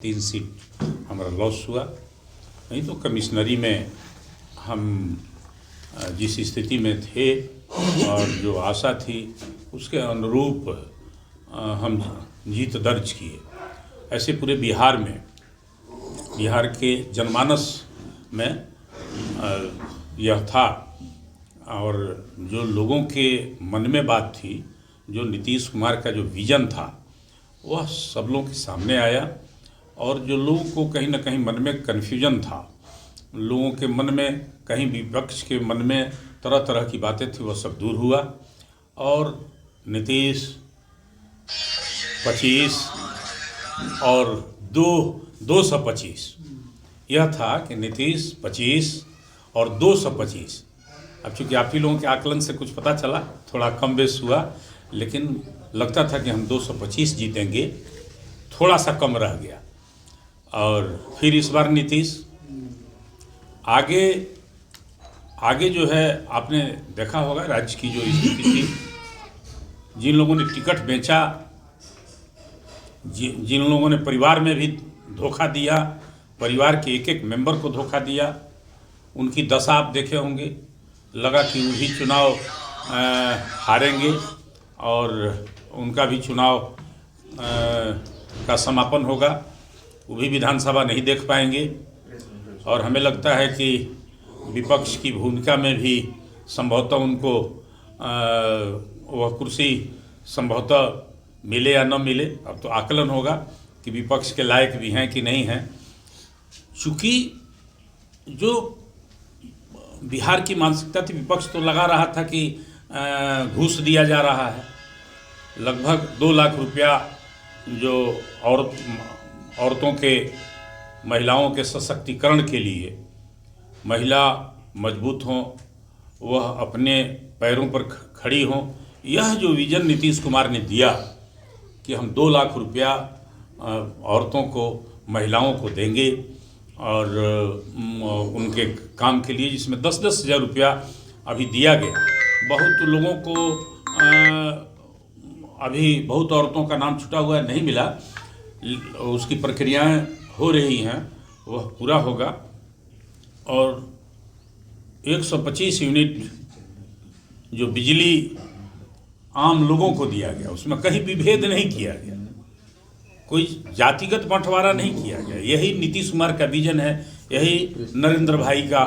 3 seat हमारा loss हुआ। नहीं तो कमिश्नरी में हम जिस स्थिति में थे और जो आशा थी उसके अनुरूप हम जीत दर्ज किए। ऐसे पूरे बिहार में, बिहार के जनमानस में यह था और जो लोगों के मन में बात थी, जो नीतीश कुमार का जो विज़न था वह सब लोगों के सामने आया। और जो लोगों को कहीं ना कहीं मन में कन्फ्यूजन था, लोगों के मन में, कहीं विपक्ष के मन में तरह तरह की बातें थी, वह सब दूर हुआ और नीतीश 25 और 225 यह था कि नीतीश 25 और 225। अब चूँकि आप ही लोगों के आकलन से कुछ पता चला, थोड़ा कम बेस हुआ, लेकिन लगता था कि हम 225 जीतेंगे, थोड़ा सा कम रह गया। और फिर इस बार नीतीश आगे जो है, आपने देखा होगा राज्य की जो स्थिति थी, जिन लोगों ने टिकट बेचा, जिन लोगों ने परिवार में भी धोखा दिया, परिवार के एक एक मेंबर को धोखा दिया, उनकी दशा आप देखे होंगे। लगा कि वो भी चुनाव हारेंगे और उनका भी चुनाव का समापन होगा, वो भी विधानसभा नहीं देख पाएंगे। और हमें लगता है कि विपक्ष की भूमिका में भी संभवतः उनको वह कुर्सी संभवतः मिले या न मिले। अब तो आकलन होगा कि विपक्ष के लायक भी हैं कि नहीं हैं। चूँकि जो बिहार की मानसिकता थी, विपक्ष तो लगा रहा था कि घूस दिया जा रहा है। लगभग 2 लाख रुपया जो औरतों के, महिलाओं के सशक्तिकरण के लिए, महिला मजबूत हों, वह अपने पैरों पर खड़ी हों, यह जो विज़न नीतीश कुमार ने दिया कि हम 2 लाख रुपया औरतों को, महिलाओं को देंगे और उनके काम के लिए, जिसमें 10-10 हज़ार रुपया अभी दिया गया। बहुत लोगों को अभी बहुत औरतों का नाम छुटा हुआ नहीं मिला, उसकी प्रक्रियाएं हो रही हैं, वह पूरा होगा। और 125 यूनिट जो बिजली आम लोगों को दिया गया, उसमें कहीं भी भेद नहीं किया गया, कोई जातिगत बंटवारा नहीं किया गया। यही नीतीश कुमार का विज़न है, यही नरेंद्र भाई का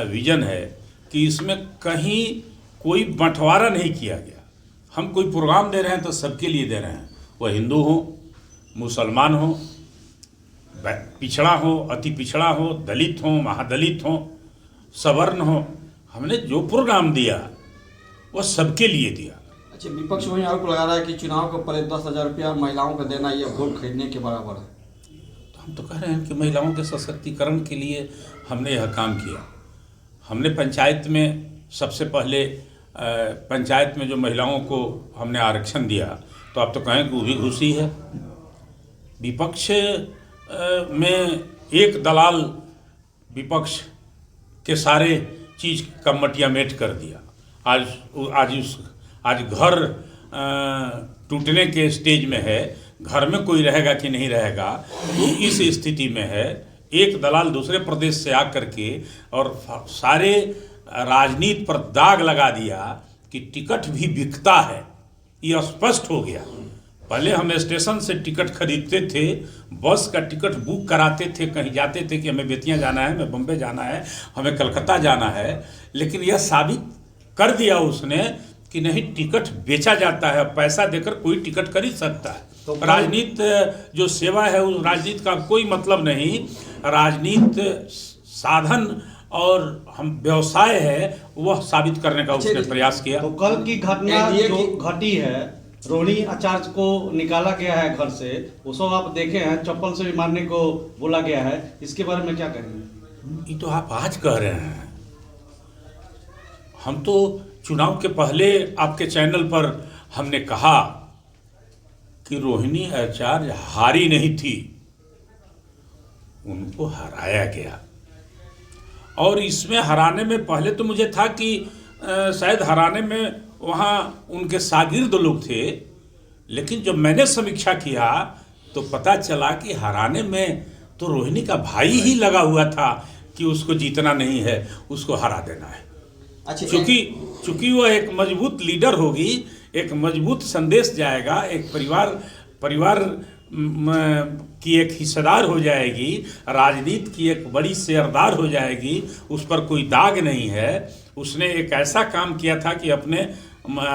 विज़न है कि इसमें कहीं कोई बंटवारा नहीं किया गया। हम कोई प्रोग्राम दे रहे हैं तो सबके लिए दे रहे हैं, वह हिंदू हो, मुसलमान हो, पिछड़ा हो, अति पिछड़ा हो, दलित हो, महादलित हो, सवर्ण हो। हमने जो प्रोग्राम दिया वह सबके लिए दिया। अच्छा, विपक्ष वही आरोप लगा रहा है कि चुनाव के पहले 10,000 रुपया महिलाओं को देना ये वोट खरीदने के बराबर है। तो हम तो कह रहे हैं कि महिलाओं के सशक्तिकरण के लिए हमने यह काम किया। हमने पंचायत में सबसे पहले पंचायत में जो महिलाओं को हमने आरक्षण दिया, तो आप तो कहें कि वो भी घुसी है। विपक्ष में एक दलाल विपक्ष के सारे चीज़ का मटिया मेट कर दिया। आज घर टूटने के स्टेज में है, घर में कोई रहेगा कि नहीं रहेगा, तो इस स्थिति में है। एक दलाल दूसरे प्रदेश से आकर के और सारे राजनीति पर दाग लगा दिया कि टिकट भी बिकता है, ये स्पष्ट हो गया। पहले हम स्टेशन से टिकट खरीदते थे, बस का टिकट बुक कराते थे, कहीं जाते थे कि हमें बेतिया जाना है, हमें बम्बे जाना है, हमें कलकत्ता जाना है, लेकिन यह साबित कर दिया उसने कि नहीं, टिकट बेचा जाता है, पैसा देकर कोई टिकट खरीद सकता है। तो राजनीति जो सेवा है, उस राजनीति का कोई मतलब नहीं। राजनीति साधन और हम व्यवसाय है, वह साबित करने का उसने प्रयास किया। तो कल की घटना जो घटी है, रोहिणी आचार्य को निकाला गया है घर से, वो सब आप देखे हैं, चप्पल से भी मारने को बोला गया है, इसके बारे में क्या कहेंगे? ये तो आप आज कह रहे हैं, हम तो चुनाव के पहले आपके चैनल पर हमने कहा कि रोहिणी आचार्य हारी नहीं थी, उनको हराया गया। और इसमें हराने में पहले तो मुझे था कि शायद हराने में वहाँ उनके शागिर्द लोग थे, लेकिन जब मैंने समीक्षा किया तो पता चला कि हराने में तो रोहिणी का भाई ही लगा हुआ था कि उसको जीतना नहीं है, उसको हरा देना है। अच्छा, चूंकि वो एक मजबूत लीडर होगी, एक मजबूत संदेश जाएगा, एक परिवार की एक हिस्सेदार हो जाएगी, राजनीति की एक बड़ी शेयरदार हो जाएगी, उस पर कोई दाग नहीं है। उसने एक ऐसा काम किया था कि अपने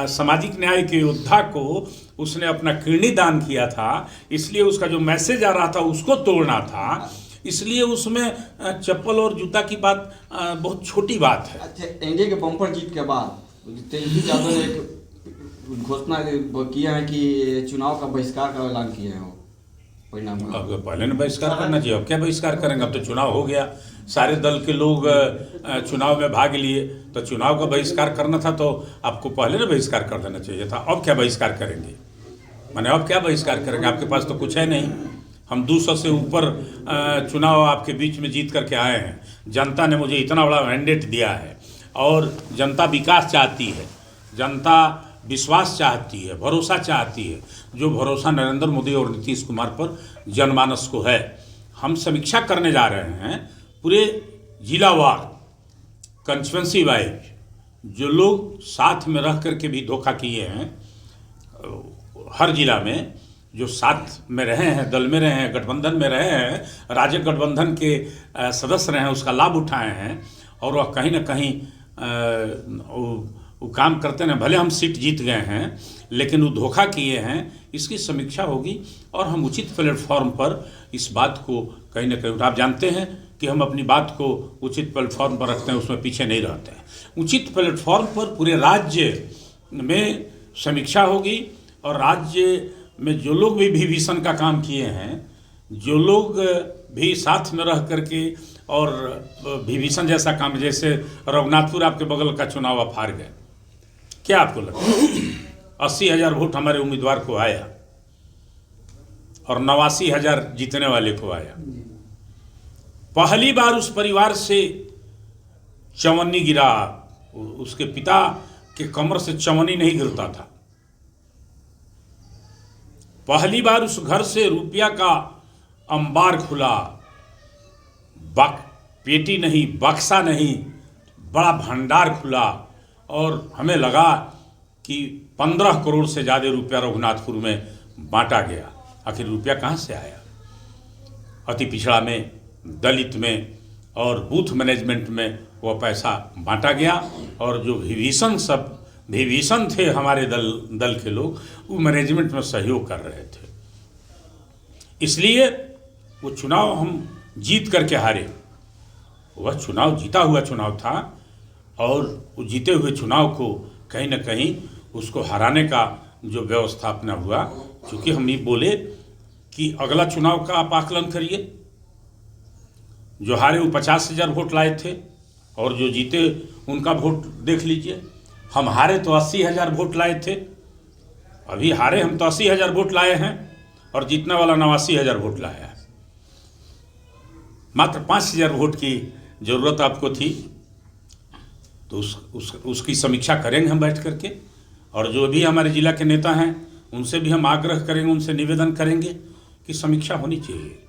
सामाजिक न्याय के योद्धा को उसने अपना किडनी दान किया था, इसलिए उसका जो मैसेज आ रहा था उसको तोड़ना था, इसलिए उसमें चप्पल और जूता की बात बहुत छोटी बात है। अच्छा, एनडीए के बम्पर जीत के बाद तेजस्वी यादव ने एक घोषणा किया है कि चुनाव का बहिष्कार का ऐलान किए हैं वो परिणाम। अब पहले ने बहिष्कार करना चाहिए, अब क्या बहिष्कार करेंगे? अब तो चुनाव हो गया, सारे दल के लोग चुनाव में भाग लिए, तो चुनाव का बहिष्कार करना था तो आपको पहले ना बहिष्कार कर देना चाहिए था। अब क्या बहिष्कार करेंगे? माने अब क्या बहिष्कार करेंगे? आपके पास तो कुछ है नहीं। हम 200 से ऊपर चुनाव आपके बीच में जीत करके आए हैं। जनता ने मुझे इतना बड़ा मैंडेट दिया है और जनता विकास चाहती है, जनता विश्वास चाहती है, भरोसा चाहती है, जो भरोसा नरेंद्र मोदी और नीतीश कुमार पर जनमानस को है। हम समीक्षा करने जा रहे हैं पूरे जिलावार, कंस्टिट्यूंसी वाइज, जो लोग साथ में रह करके भी धोखा किए हैं, हर जिला में जो साथ में रहे हैं, दल में रहे हैं, गठबंधन में रहे हैं, राजग गठबंधन के सदस्य रहे हैं, उसका लाभ उठाए हैं और वह कहीं ना कहीं वो काम करते हैं। भले हम सीट जीत गए हैं लेकिन वो धोखा किए हैं, इसकी समीक्षा होगी और हम उचित प्लेटफॉर्म पर इस बात को कहीं ना कहीं, आप जानते हैं कि हम अपनी बात को उचित प्लेटफॉर्म पर रखते हैं, उसमें पीछे नहीं रहते हैं। उचित प्लेटफॉर्म पर पूरे राज्य में समीक्षा होगी और राज्य में जो लोग भी विभीषण का काम किए हैं, जो लोग भी साथ में रह करके और विभीषण जैसा काम, जैसे रघुनाथपुर आपके बगल का चुनाव आप हार गए, क्या आपको लगता है? 80,000 वोट हमारे उम्मीदवार को आया और 89,000 जीतने वाले को आया। पहली बार उस परिवार से चवन्नी गिरा, उसके पिता के कमर से चवन्नी नहीं गिरता था। पहली बार उस घर से रुपया का अंबार खुला, पेटी नहीं, बक्सा नहीं, बड़ा भंडार खुला और हमें लगा कि 15 करोड़ से ज़्यादा रुपया रघुनाथपुर में बांटा गया। आखिर रुपया कहाँ से आया? अति पिछड़ा में, दलित में और बूथ मैनेजमेंट में वह पैसा बांटा गया और जो विभीषण थे हमारे दल के लोग, वो मैनेजमेंट में सहयोग कर रहे थे। इसलिए वो चुनाव हम जीत करके हारे। वह चुनाव जीता हुआ चुनाव था और वो जीते हुए चुनाव को कहीं ना कहीं उसको हराने का जो व्यवस्था अपना हुआ, क्योंकि हम ये बोले कि अगला चुनाव का आप आकलन करिए। जो हारे वो 50,000 वोट लाए थे और जो जीते उनका वोट देख लीजिए। हम हारे तो 80,000 वोट लाए थे, अभी हारे हम तो 80,000 वोट लाए हैं और जीतने वाला 89,000 वोट लाया है। मात्र 5,000 वोट की ज़रूरत आपको थी, तो उसकी समीक्षा करेंगे हम बैठ करके। और जो भी हमारे जिला के नेता हैं उनसे भी हम आग्रह करेंगे, उनसे निवेदन करेंगे कि समीक्षा होनी चाहिए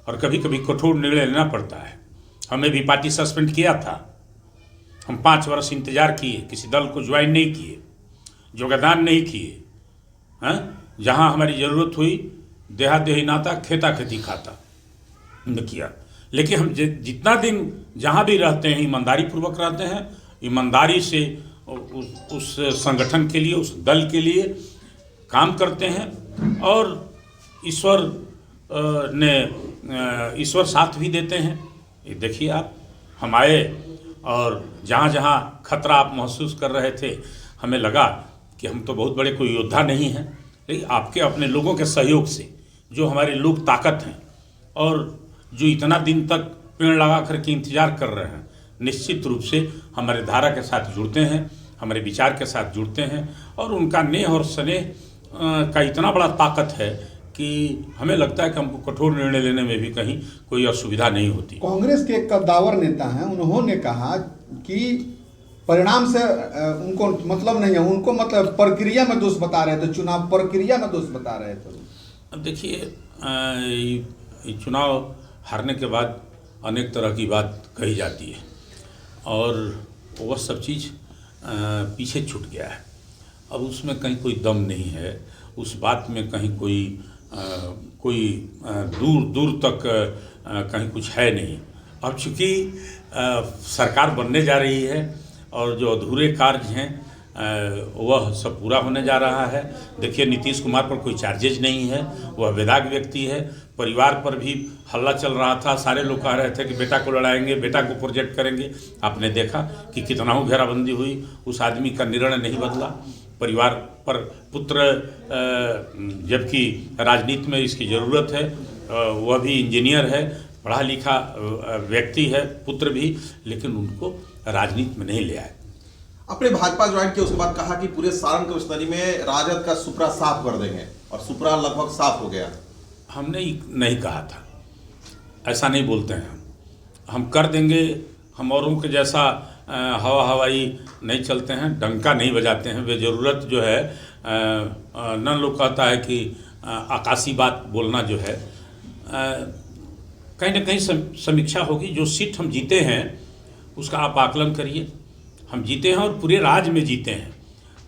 और कभी कभी कठोर निर्णय लेना पड़ता है। हमें भी पार्टी सस्पेंड किया था, हम 5 वर्ष इंतजार किए, किसी दल को ज्वाइन नहीं किए, योगदान नहीं किए। जहाँ हमारी ज़रूरत हुई देही नाता, खेता खेती खाता न किया। लेकिन हम जितना दिन जहाँ भी रहते हैं ईमानदारी पूर्वक रहते हैं, ईमानदारी से उस संगठन के लिए, उस दल के लिए काम करते हैं और ईश्वर साथ भी देते हैं। ये देखिए आप, हम आए और जहाँ जहाँ खतरा आप महसूस कर रहे थे, हमें लगा कि हम तो बहुत बड़े कोई योद्धा नहीं हैं, लेकिन आपके अपने लोगों के सहयोग से, जो हमारे लोग ताकत हैं और जो इतना दिन तक पेड़ लगा करके इंतजार कर रहे हैं, निश्चित रूप से हमारे धारा के साथ जुड़ते हैं, हमारे विचार के साथ जुड़ते हैं और उनका नेह और स्नेह का इतना बड़ा ताकत है कि हमें लगता है कि हमको कठोर निर्णय लेने में भी कहीं कोई असुविधा नहीं होती। कांग्रेस के एक कद्दावर नेता हैं, उन्होंने कहा कि परिणाम से उनको मतलब नहीं है, उनको मतलब प्रक्रिया में दोष बता रहे थे, चुनाव प्रक्रिया में दोष बता रहे थे। अब देखिए, ये चुनाव हारने के बाद अनेक तरह की बात कही जाती है और वह सब चीज़ पीछे छूट गया है। अब उसमें कहीं कोई दम नहीं है, उस बात में कहीं कोई दूर दूर तक कहीं कुछ है नहीं। अब चूँकि सरकार बनने जा रही है और जो अधूरे कार्य हैं वह सब पूरा होने जा रहा है। देखिए, नीतीश कुमार पर कोई चार्जेज नहीं है, वह विधायक व्यक्ति है। परिवार पर भी हल्ला चल रहा था, सारे लोग कह रहे थे कि बेटा को लड़ाएंगे, बेटा को प्रोजेक्ट करेंगे। आपने देखा कि कितना हो घेराबंदी हुई, उस आदमी का निर्णय नहीं बदला। परिवार पर पुत्र, जबकि राजनीति में इसकी ज़रूरत है, वह भी इंजीनियर है, पढ़ा लिखा व्यक्ति है, पुत्र भी, लेकिन उनको राजनीति में नहीं ले आए। अपने भाजपा ज्वाइन किया, उसके बाद कहा कि पूरे सारण कमिश्नरी में राजद का सुपरा साफ कर देंगे, और सुपरा लगभग साफ हो गया। हमने नहीं कहा था, ऐसा नहीं बोलते हैं हम कर देंगे। हम औरों के जैसा हवाई नहीं चलते हैं, डंका नहीं बजाते हैं। बेज़रूरत जो है न लोग कहता है कि आकाशी बात बोलना जो है, कहीं ना कहीं समीक्षा होगी। जो सीट हम जीते हैं उसका आप आकलन करिए। हम जीते हैं और पूरे राज्य में जीते हैं,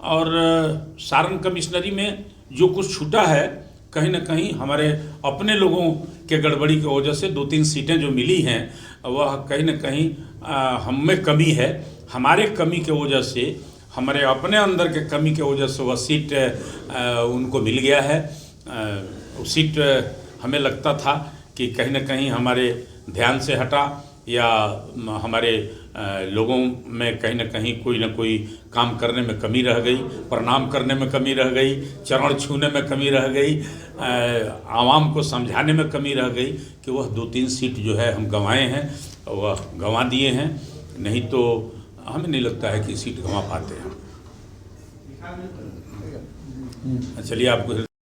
और सारण कमिश्नरी में जो कुछ छूटा है कहीं ना कहीं हमारे अपने लोगों के गड़बड़ी की वजह से 2-3 सीटें जो मिली हैं वह कहीं ना कहीं हम में कमी है। हमारे कमी के वजह से, हमारे अपने अंदर के कमी के वजह से वह सीट उनको मिल गया है। वो सीट हमें लगता था कि कहीं ना कहीं हमारे ध्यान से हटा, या हमारे लोगों में कहीं ना कहीं कोई ना कोई काम करने में कमी रह गई, प्रणाम करने में कमी रह गई, चरण छूने में कमी रह गई, आवाम को समझाने में कमी रह गई कि वह 2-3 सीट जो है हम गंवाए हैं, वह गंवा दिए हैं। नहीं तो हमें नहीं लगता है कि सीट गंवा पाते हैं। चलिए आपको